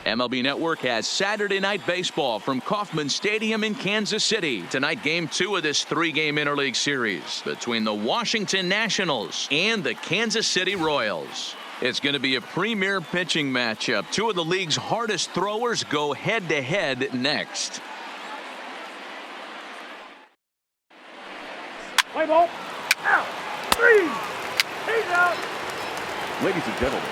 MLB Network has Saturday Night Baseball from Kauffman Stadium in Kansas City. Tonight, Game 2 of this 3-game interleague series between the Washington Nationals and the Kansas City Royals. It's going to be a premier pitching matchup. Two of the league's hardest throwers go head-to-head next. Play ball. Out. 3. He's out. Ladies and gentlemen.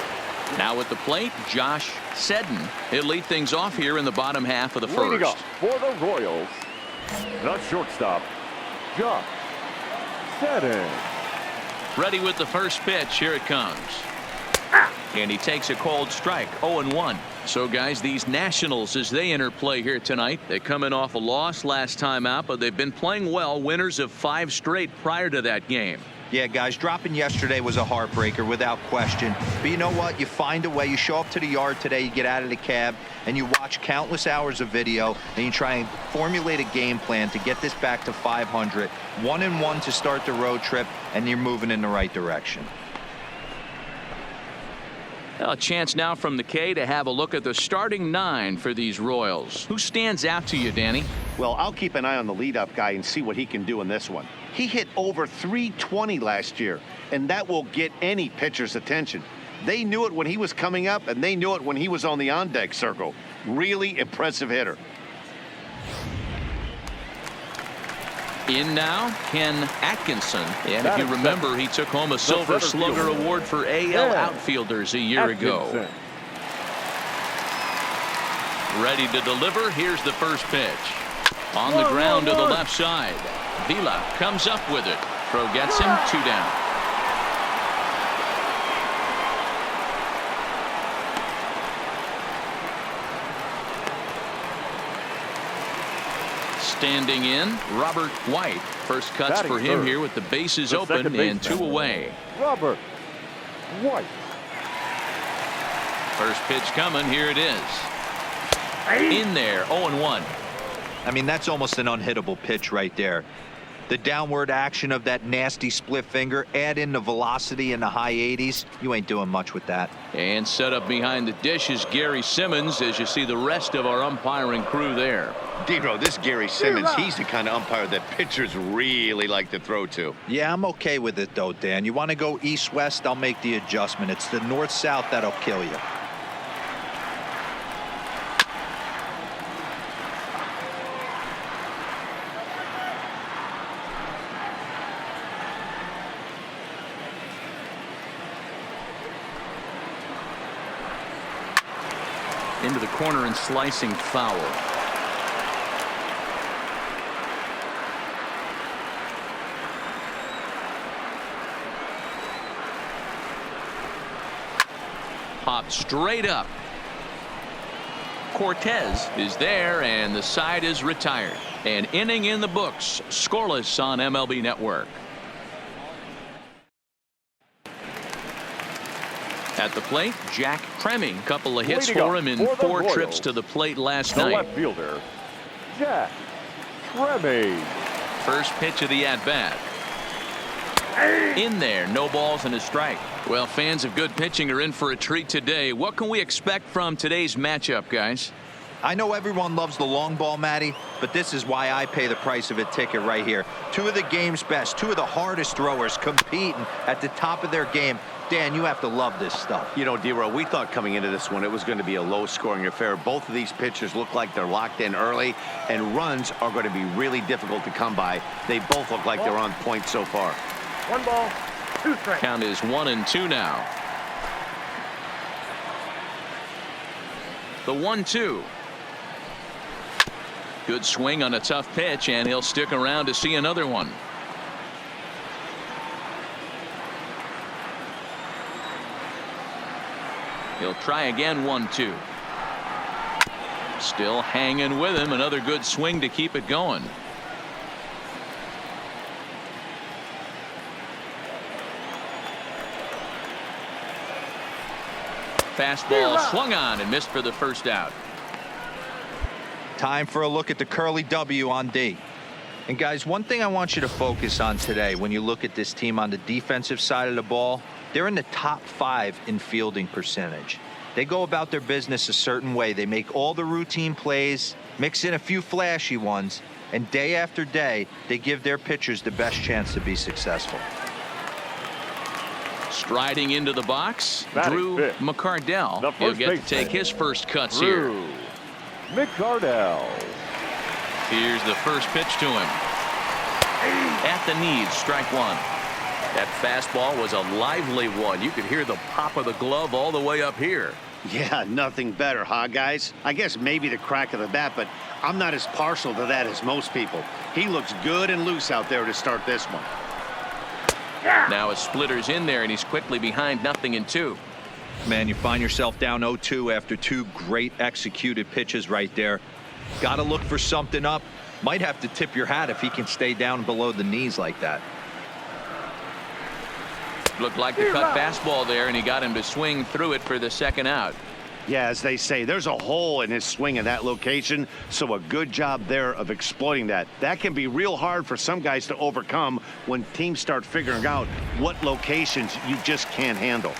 Now at the plate, Josh Seddon. He'll lead things off here in the bottom half of the first. Leading up for the Royals, the shortstop, Josh Seddon. Ready with the first pitch. Here it comes. And he takes a cold strike. 0-1. So, guys, these Nationals, as they enter play here tonight, they're coming off a loss last time out, but they've been playing well. Winners of 5 straight prior to that game. Yeah, guys, dropping yesterday was a heartbreaker without question. But you know what? You find a way. You show up to the yard today, you get out of the cab, and you watch countless hours of video, and you try and formulate a game plan to get this back to 500. 1-1 to start the road trip, and you're moving in the right direction. A chance now from the K to have a look at the starting 9 for these Royals. Who stands out to you, Danny? Well, I'll keep an eye on the leadoff guy and see what he can do in this one. He hit over 320 last year, and that will get any pitcher's attention. They knew it when he was coming up, and they knew it when he was on the on-deck circle. Really impressive hitter. In now, Ken Atkinson. And if you remember, he took home a Silver Slugger Award for AL outfielders a year ago. Ready to deliver. Here's the first pitch. On the ground to the left side. Vila comes up with it. Throw gets him. 2 down. Standing in, Robert White. First cuts for him here with the bases open and 2 away. Robert White. First pitch coming. Here it is. In there. 0-1. I mean, that's almost an unhittable pitch right there. The downward action of that nasty split finger, add in the velocity in the high 80s, you ain't doing much with that. And set up behind the dish is Gary Simmons as you see the rest of our umpiring crew there. Dero, this Gary Simmons, he's the kind of umpire that pitchers really like to throw to. Yeah, I'm okay with it though, Dan. You want to go east-west, I'll make the adjustment. It's the north-south that'll kill you. Into the corner and slicing foul. Popped straight up. Cortez is there and the side is retired. An inning in the books. Scoreless on MLB Network. At the plate, Jack Treme. Couple of hits for him in 4 trips to the plate last night. Left fielder, Jack Treme. First pitch of the at-bat. In there, no balls and a strike. Well, fans of good pitching are in for a treat today. What can we expect from today's matchup, guys? I know everyone loves the long ball, Matty, but this is why I pay the price of a ticket right here. 2 of the game's best, 2 of the hardest throwers competing at the top of their game. Dan, you have to love this stuff. You know, Dero, we thought coming into this one it was going to be a low-scoring affair. Both of these pitchers look like they're locked in early, and runs are going to be really difficult to come by. They both look like they're on point so far. 1 ball, 2 strikes. Count is 1-2 now. The 1-2. Good swing on a tough pitch, and he'll stick around to see another one. He'll try again. 1-2. Still hanging with him. Another good swing to keep it going. Fastball swung on and missed for the first out. Time for a look at the Curly W on D. And guys, one thing I want you to focus on today when you look at this team on the defensive side of the ball, they're in the top 5 in fielding percentage. They go about their business a certain way. They make all the routine plays, mix in a few flashy ones, and day after day, they give their pitchers the best chance to be successful. Striding into the box, Batting Drew fifth, McCardell. He'll get to take his first cuts here. Drew McCardell. Here's the first pitch to him. At the knees, strike one. That fastball was a lively one. You could hear the pop of the glove all the way up here. Yeah, nothing better, huh, guys? I guess maybe the crack of the bat, but I'm not as partial to that as most people. He looks good and loose out there to start this one. Now a splitter's in there, and he's quickly behind 0-2. Man, you find yourself down 0-2 after two great executed pitches right there. Got to look for something up. Might have to tip your hat if he can stay down below the knees like that. Looked like the cut fastball there, and he got him to swing through it for the second out. Yeah, as they say, there's a hole in his swing in that location, so a good job there of exploiting that. That can be real hard for some guys to overcome when teams start figuring out what locations you just can't handle.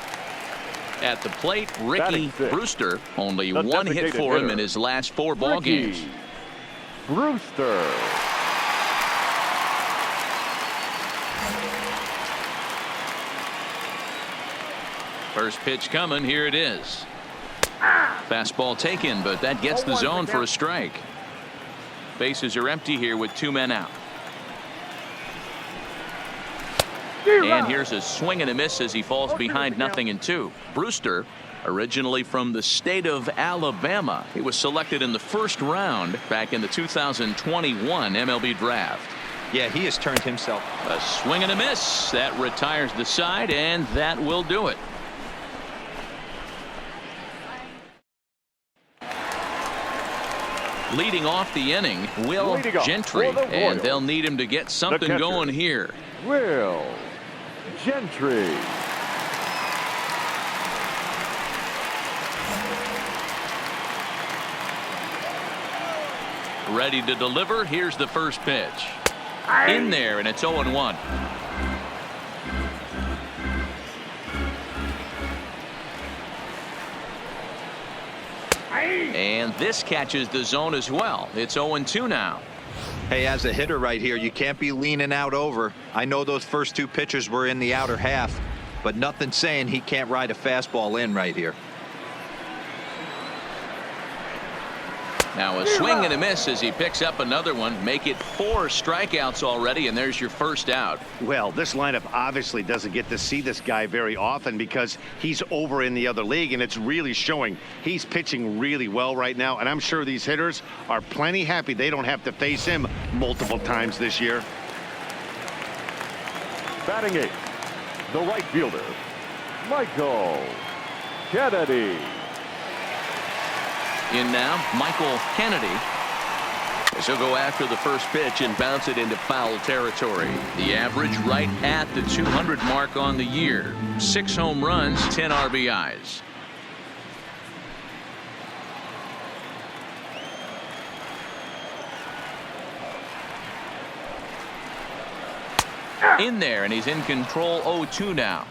At the plate, Ricky Brewster. Only The one hit designated for him hitter, in his last 4 ball Ricky games. Brewster. First pitch coming. Here it is. Fastball taken, but that gets the zone for a strike. Bases are empty here with 2 men out. And here's a swing and a miss as he falls behind 0-2. Brewster, originally from the state of Alabama. He was selected in the first round back in the 2021 MLB draft. Yeah, he has turned himself. A swing and a miss. That retires the side, and that will do it. Leading off the inning, Will Gentry, and they'll need him to get something going here. Will Gentry. Ready to deliver. Here's the first pitch. In there, and it's 0-1. And this catches the zone as well. It's 0-2 now. Hey, as a hitter right here, you can't be leaning out over. I know those first 2 pitches were in the outer half, but nothing saying he can't ride a fastball in right here. Now a swing and a miss as he picks up another one. Make it 4 strikeouts already, and there's your first out. Well, this lineup obviously doesn't get to see this guy very often because he's over in the other league, and it's really showing. He's pitching really well right now, and I'm sure these hitters are plenty happy they don't have to face him multiple times this year. Batting 8th, the right fielder, Michael Kennedy. In now, Michael Kennedy. As he'll go after the first pitch and bounce it into foul territory. The average right at the 200 mark on the year. 6 home runs, 10 RBIs. In there, and he's in control. 0-2 now.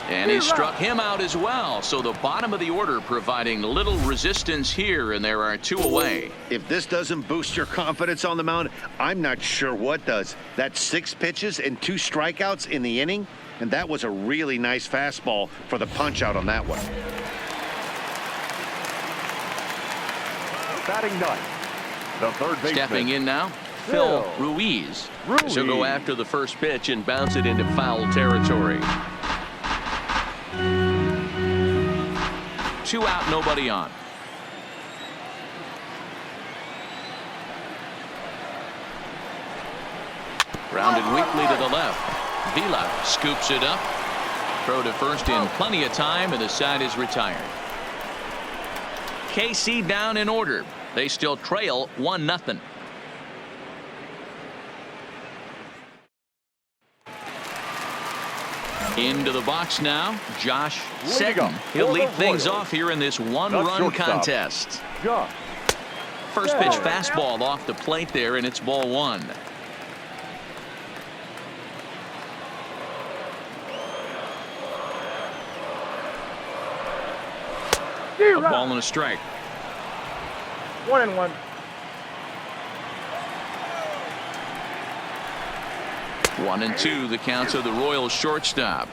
And he struck him out as well. So the bottom of the order providing little resistance here, and there are 2 away. If this doesn't boost your confidence on the mound, I'm not sure what does. That's 6 pitches and 2 strikeouts in the inning, and that was a really nice fastball for the punch out on that one. Batting 9th, the third baseman. Stepping in now, Phil Ruiz. He'll go after the first pitch and bounce it into foul territory. 2 out, nobody on. Grounded weakly to the left. Vila scoops it up. Throw to first in plenty of time, and the side is retired. KC down in order. They still trail 1-0. Into the box now, Josh Leading Seton. up He'll for lead the things Royals. off here in this The one-run shortstop, contest. Josh. First pitch fastball off the plate there, and it's ball one. A ball and a strike. 1-1. 1-2 the count of the Royals shortstop.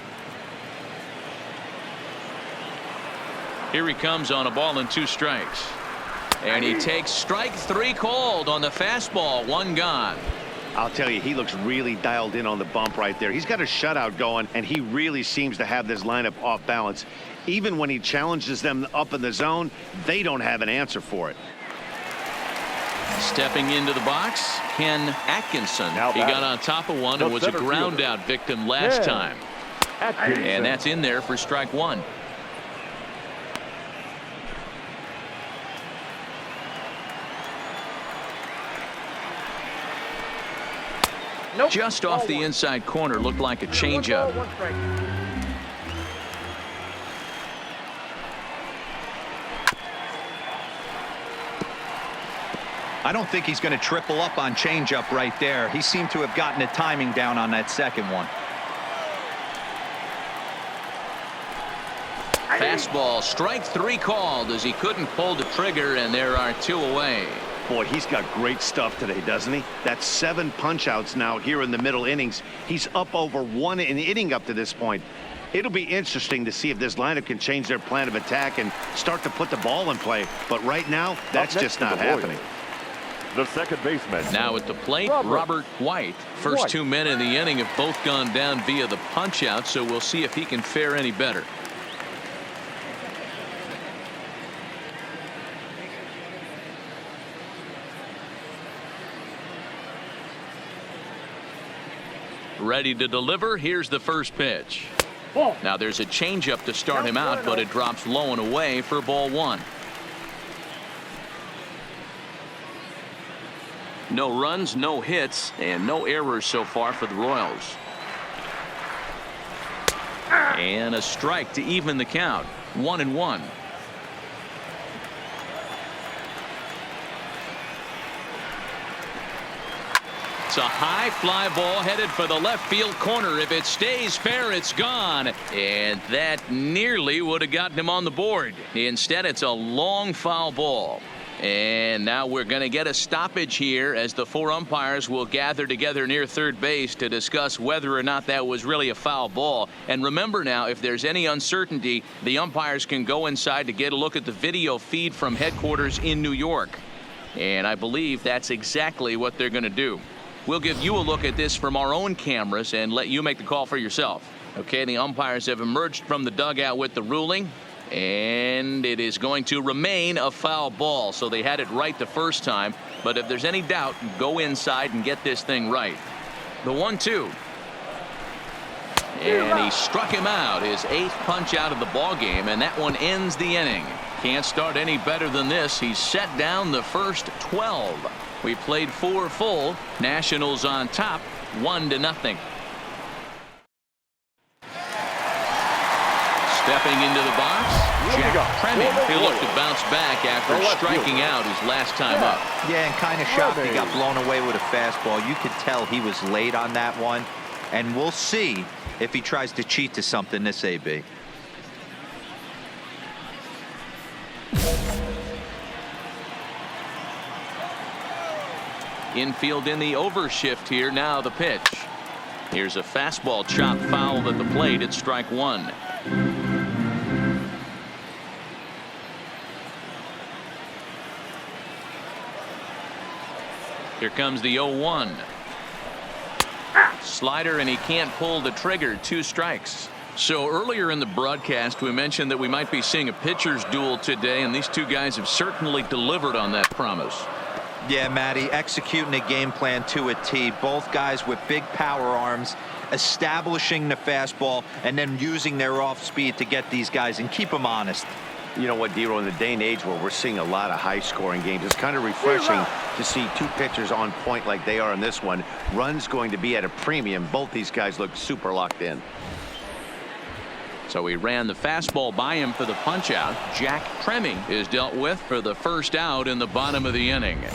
Here he comes on a ball and 2 strikes. And he takes strike 3 called on the fastball. 1 gone. I'll tell you, he looks really dialed in on the bump right there. He's got a shutout going, and he really seems to have this lineup off balance. Even when he challenges them up in the zone, they don't have an answer for it. Stepping into the box, Ken Atkinson. Now He got on top of one and was a center ground fielder. out victim last Yeah. time. Atkinson. And that's in there for strike 1. Nope. Just off the inside corner, looked like a changeup. 1 strike. I don't think he's going to triple up on changeup right there. He seemed to have gotten the timing down on that second one. Fastball, strike 3 called as he couldn't pull the trigger, and there are 2 away. Boy, he's got great stuff today, doesn't he? That's 7 punch-outs now here in the middle innings. He's up over 1 an inning up to this point. It'll be interesting to see if this lineup can change their plan of attack and start to put the ball in play. But right now, that's Up next just for not the Royals, happening. The second baseman. Now at the plate, Robert White. First 2 men in the inning have both gone down via the punch-out, so we'll see if he can fare any better. Ready to deliver. Here's the first pitch. Now there's a changeup to start him out, but it drops low and away for ball 1. No runs, no hits, and no errors so far for the Royals. And a strike to even the count. 1-1. It's a high fly ball headed for the left field corner. If it stays fair, it's gone. And that nearly would have gotten him on the board. Instead, it's a long foul ball. And now we're going to get a stoppage here as the 4 umpires will gather together near third base to discuss whether or not that was really a foul ball. And remember now, if there's any uncertainty, the umpires can go inside to get a look at the video feed from headquarters in New York. And I believe that's exactly what they're going to do. We'll give you a look at this from our own cameras and let you make the call for yourself. Okay, the umpires have emerged from the dugout with the ruling. And it is going to remain a foul ball. So they had it right the first time. But if there's any doubt, go inside and get this thing right. The 1-2. And he struck him out. His 8th punch out of the ball game. And that one ends the inning. Can't start any better than this. He's set down the first 12. We played 4 full. Nationals on top, 1-0. Stepping into the box, Jack Preming. He looked to bounce back after striking out his last time up. Yeah, and kind of shocked he got blown away with a fastball. You could tell he was late on that one. And we'll see if he tries to cheat to something this AB. Infield in the overshift here. Now the pitch. Here's a fastball chopped foul at the plate. It's strike 1. Here comes the 0-1. Slider, and he can't pull the trigger. 2 strikes. So earlier in the broadcast, we mentioned that we might be seeing a pitcher's duel today, and these 2 guys have certainly delivered on that promise. Yeah, Matty, executing a game plan to a T. Both guys with big power arms, establishing the fastball, and then using their off speed to get these guys and keep them honest. You know what, Dero, in the day and age where we're seeing a lot of high-scoring games, it's kind of refreshing to see 2 pitchers on point like they are in this one. Runs going to be at a premium. Both these guys look super locked in. So he ran the fastball by him for the punch out. Jack Tremming is dealt with for the first out in the bottom of the inning. The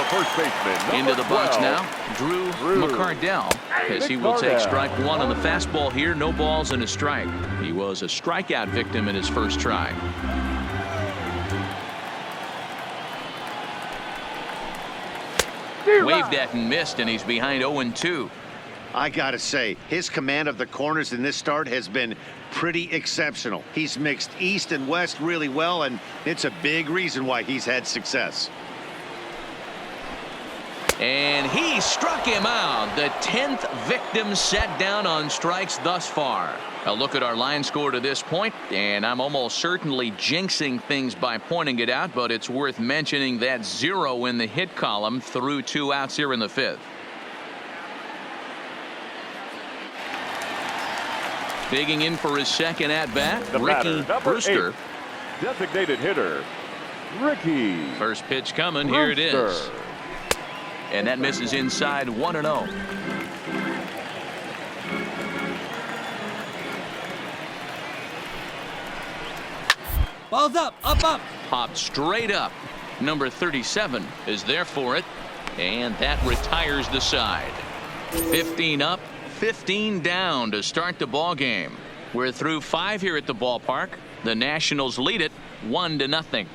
first baseman, Into the box 12, now, Drew McCardell, as he will take McCardell. strike one on the fastball here. No balls and a strike. He was a strikeout victim in his first try. Waved at and missed, and he's behind 0-2. I gotta say, his command of the corners in this start has been pretty exceptional. He's mixed east and west really well, and it's a big reason why he's had success. And he struck him out. The 10th victim set down on strikes thus far. A look at our line score to this point, and I'm almost certainly jinxing things by pointing it out, but it's worth mentioning that 0 in the hit column through 2 outs here in the 5th. Digging in for his second at-bat, The Ricky batter, number Brewster. 8, designated hitter, Ricky First pitch coming. Here it is. Brewster. And that misses inside 1-0. Balls up, up. Popped straight up. Number 37 is there for it. And that retires the side. 15 up, 15 down to start the ball game. We're through 5 here at the ballpark. The Nationals lead it 1-0.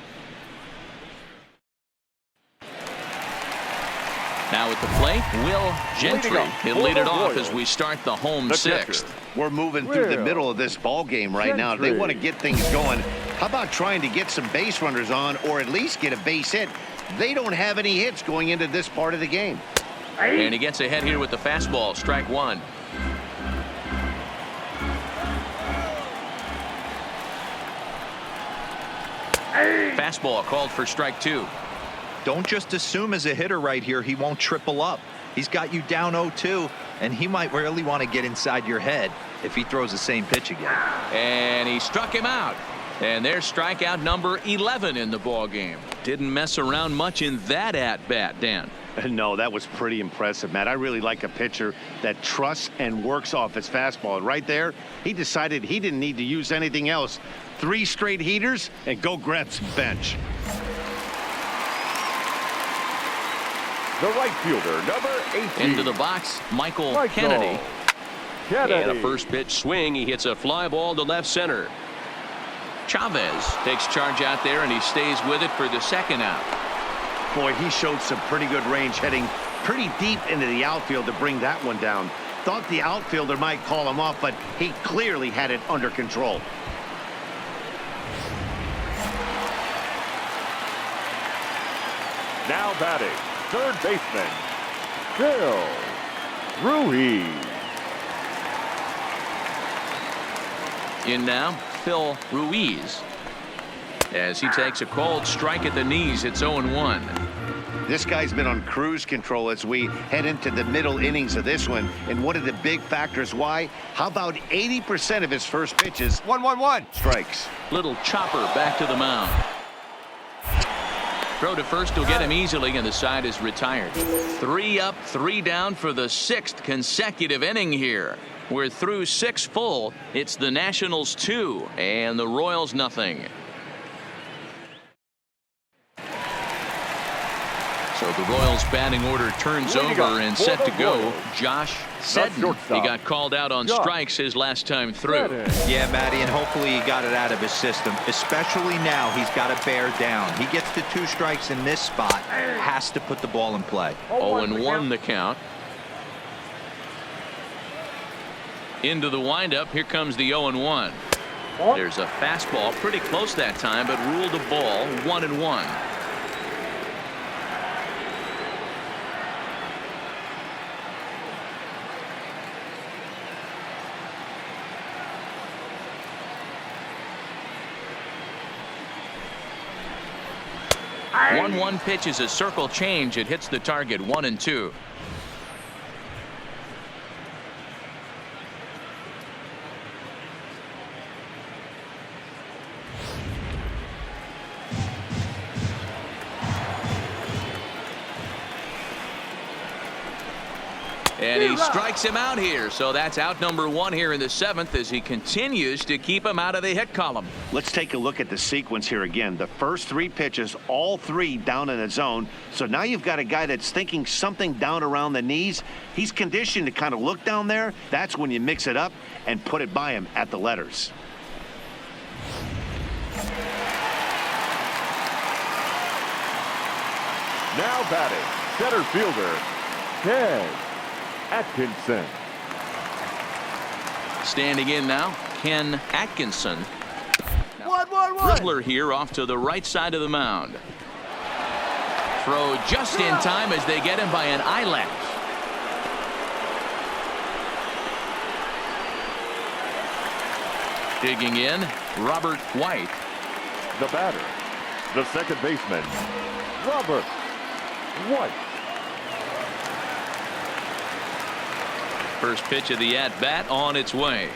Now at the plate, Will Gentry. Leading off He'll for lead it the off as Royals. we start the home The 6th. catcher. We're moving through the Will middle of this ball game right now. If they Gentry. want to get things going, how about trying to get some base runners on or at least get a base hit? They don't have any hits going into this part of the game. And he gets ahead here with the fastball. Strike one. Fastball called for strike 2. Don't just assume as a hitter right here he won't triple up. He's got you down 0-2, and he might really want to get inside your head if he throws the same pitch again. And he struck him out. And there's strikeout number 11 in the ball game. Didn't mess around much in that at-bat, Dan. No, that was pretty impressive, Matt. I really like a pitcher that trusts and works off his fastball. And right there, he decided he didn't need to use anything else. 3 straight heaters and go grab some bench. The right fielder, number 18. Into the box, Michael Michael Kennedy. Kennedy. And a first pitch swing. He hits a fly ball to left center. Chavez takes charge out there, and he stays with it for the second out. Boy, he showed some pretty good range heading pretty deep into the outfield to bring that one down. Thought the outfielder might call him off, but he clearly had it under control. Now batting, third baseman, Phil Ruiz. In now, Phil Ruiz. As he takes a cold strike at the knees, it's 0-1. This guy's been on cruise control as we head into the middle innings of this one. And one of the big factors why, how about 80% of his first pitches, 1-1-1, strikes. Little chopper back to the mound. Throw to first will get him easily, and the side is retired. 3 up, 3 down for the 6th consecutive inning here. We're through 6 full. It's the Nationals 2 and the Royals nothing. So the Royals batting order turns Leading over up and for set the to go. Royals. Josh Seddon. He shortstop. got called out on Josh strikes his last time through. Seddon. Yeah, Matty, and hopefully he got it out of his system. Especially now, he's got to bear down. He gets the 2 strikes in this spot, has to put the ball in play. 0-1 the count. Into the windup. Here comes the 0-1. There's a fastball pretty close that time, but ruled a ball. 1-1. One pitch is a circle change. It hits the target. 1-2. And he strikes him out here. So that's out number 1 here in the 7th as he continues to keep him out of the hit column. Let's take a look at the sequence here again. The first 3 pitches, all 3 down in the zone. So now you've got a guy that's thinking something down around the knees. He's conditioned to kind of look down there. That's when you mix it up and put it by him at the letters. Now batting, center fielder, Ken Atkinson. Standing in now, Ken Atkinson. Dribbler here off to the right side of the mound. Throw just in time as they get him by an eyelash. Digging in, Robert White. The batter, the second baseman, Robert White. First pitch of the at-bat on its way.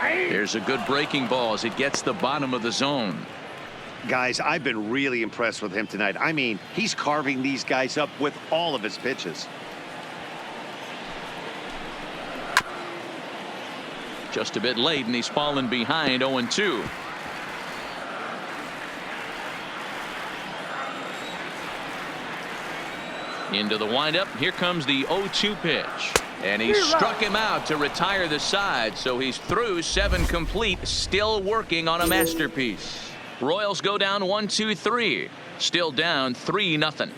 There's a good breaking ball as it gets the bottom of the zone. Guys, I've been really impressed with him tonight. I mean, he's carving these guys up with all of his pitches. Just a bit late, and he's fallen behind 0-2. Into the windup. Here comes the 0-2 pitch. And he struck him out to retire the side. So he's through 7 complete, still working on a masterpiece. Royals go down 1-2-3. Still down 3-0.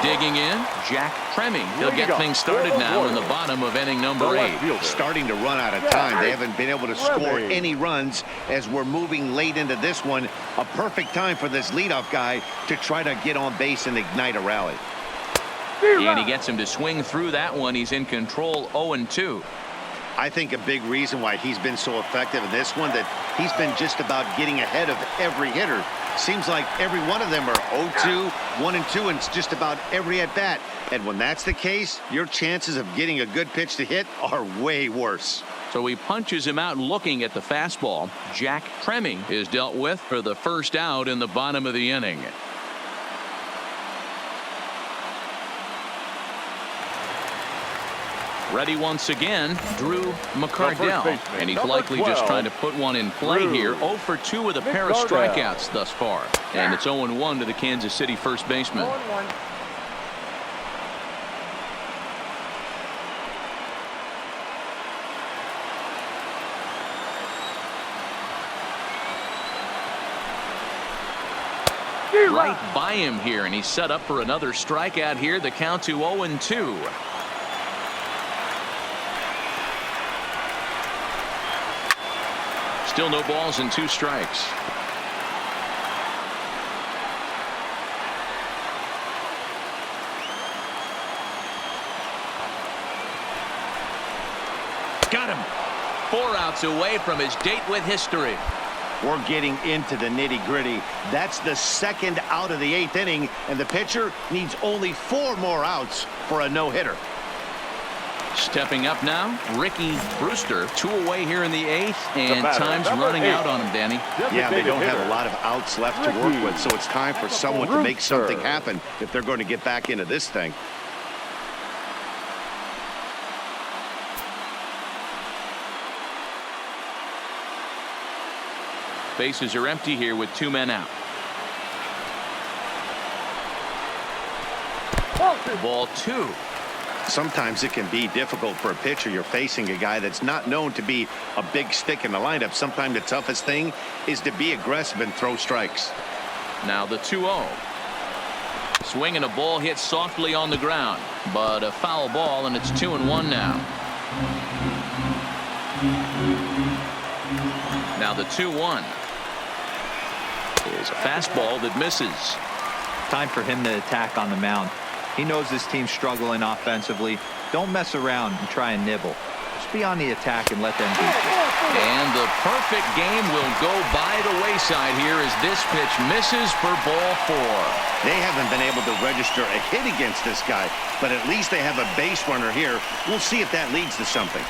Digging in, Jack Tremming. He'll get things started now in the bottom of inning number 8. Starting to run out of time. They haven't been able to score any runs as we're moving late into this one. A perfect time for this leadoff guy to try to get on base and ignite a rally. And he gets him to swing through that one. He's in control 0-2. I think a big reason why he's been so effective in this one, that he's been just about getting ahead of every hitter. Seems like every one of them are 0-2, 1-2, and it's just about every at-bat. And when that's the case, your chances of getting a good pitch to hit are way worse. So he punches him out looking at the fastball. Jack Tremming is dealt with for the first out in the bottom of the inning. Ready once again, Drew McCardell, and he's likely just trying to put one in play here. 0 for 2 with a pair of strikeouts thus far, and it's 0-1 to the Kansas City first baseman. 0-1. Right by him here, and he's set up for another strikeout here. The count to 0-2. Still no balls and 2 strikes. Got him. 4 outs away from his date with history. We're getting into the nitty-gritty. That's the second out of the 8th inning, and the pitcher needs only 4 more outs for a no-hitter. Stepping up now, Ricky Brewster. 2 away here in the 8th, and time's running out on him, Danny. Yeah, they don't have a lot of outs left to work with, so it's time for someone to make something happen if they're going to get back into this thing. Bases are empty here with 2 men out. Ball 2. Sometimes it can be difficult for a pitcher. You're facing a guy that's not known to be a big stick in the lineup. Sometimes the toughest thing is to be aggressive and throw strikes. Now the 2-0. Swinging a ball hit softly on the ground, but a foul ball, and it's 2-1 now. Now the 2-1 is a fastball that misses. Time for him to attack on the mound. He knows this team's struggling offensively. Don't mess around and try and nibble. Just be on the attack and let them beat you. And the perfect game will go by the wayside here as this pitch misses for ball 4. They haven't been able to register a hit against this guy, but at least they have a base runner here. We'll see if that leads to something.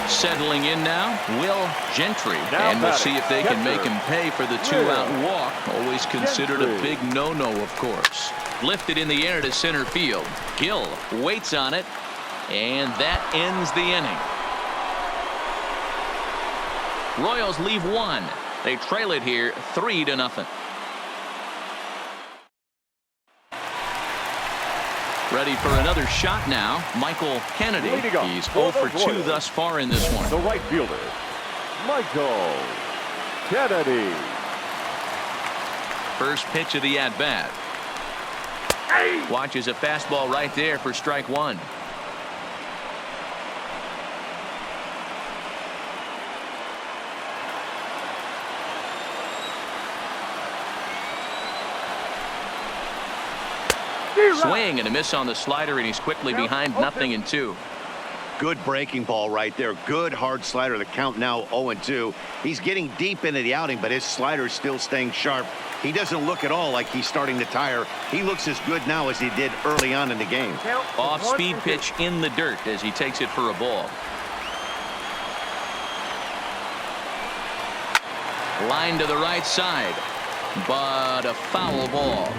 Settling in now, Will Gentry. Now And we'll batting, see if they can make catcher, him pay for the two-out walk. Always considered a big no-no, of course. Lifted in the air to center field. Gill waits on it, and that ends the inning. Royals leave one. They trail it here 3-0. Ready for another shot now, Michael Kennedy. Leading off He's for 0 the for 2 Royals, thus far in this one. the right fielder, Michael Kennedy. First pitch of the at-bat. Watches a fastball right there for strike one. Swing and a miss on the slider, and he's quickly behind 0-2. Good breaking ball right there. Good hard slider. The count now 0-2. He's getting deep into the outing, but his slider's still staying sharp. He doesn't look at all like he's starting to tire. He looks as good now as he did early on in the game. Off-speed pitch in the dirt as he takes it for a ball. Line to the right side, but a foul ball.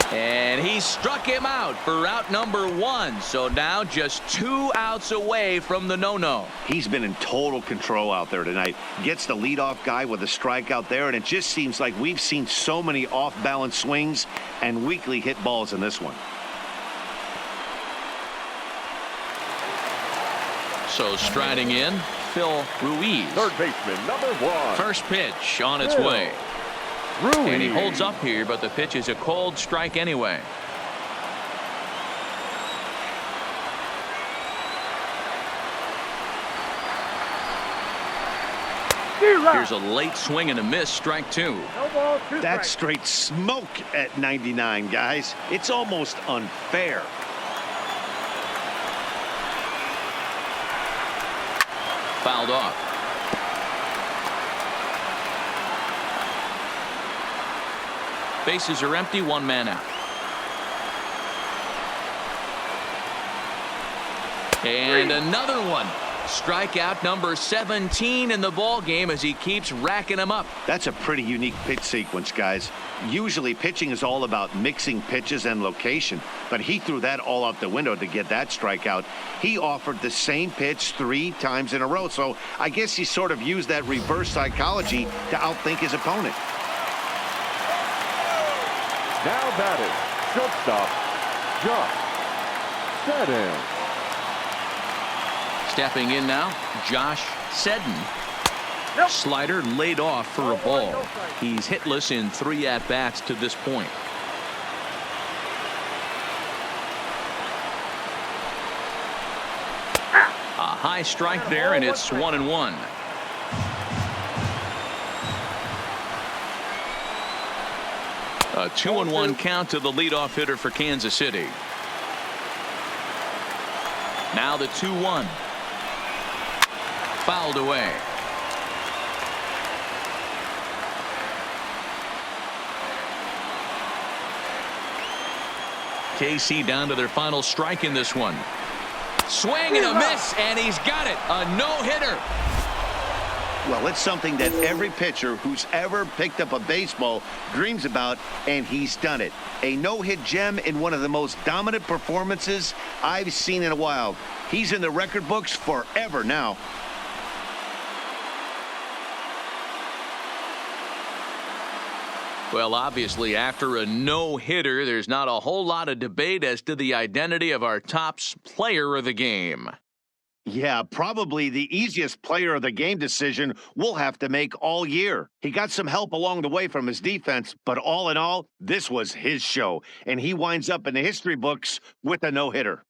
And he struck him out for out number 1. So now just 2 outs away from the no-no. He's been in total control out there tonight. Gets the leadoff guy with a strikeout there, and it just seems like we've seen so many off-balance swings and weakly hit balls in this one. So striding in, Phil Ruiz. Third baseman, number 1. First pitch on its Phil way. Ruiz. And he holds up here, but the pitch is a cold strike anyway. Here's a late swing and a miss, strike 2. No ball, 2 That's strikes. straight smoke at 99, guys. It's almost unfair. Fouled off. Bases are empty, 1 man out. And another one. Strikeout number 17 in the ball game as he keeps racking them up. That's a pretty unique pitch sequence, guys. Usually pitching is all about mixing pitches and location, but he threw that all out the window to get that strikeout. He offered the same pitch 3 times in a row, so I guess he sort of used that reverse psychology to outthink his opponent. Now batting, shortstop, Josh Seddon. Stepping in now, Josh Seddon. Nope. Slider laid off for a ball. He's hitless in 3 at-bats to this point. A high strike there, and it's 1-1. A 2-1 count to the leadoff hitter for Kansas City. Now the 2-1. Fouled away. KC down to their final strike in this one. Swing and a miss, and he's got it. A no-hitter. Well, it's something that every pitcher who's ever picked up a baseball dreams about, and he's done it. A no-hit gem in one of the most dominant performances I've seen in a while. He's in the record books forever now. Well, obviously, after a no-hitter, there's not a whole lot of debate as to the identity of our top player of the game. Yeah, probably the easiest player of the game decision we'll have to make all year. He got some help along the way from his defense, but all in all, this was his show, and he winds up in the history books with a no-hitter.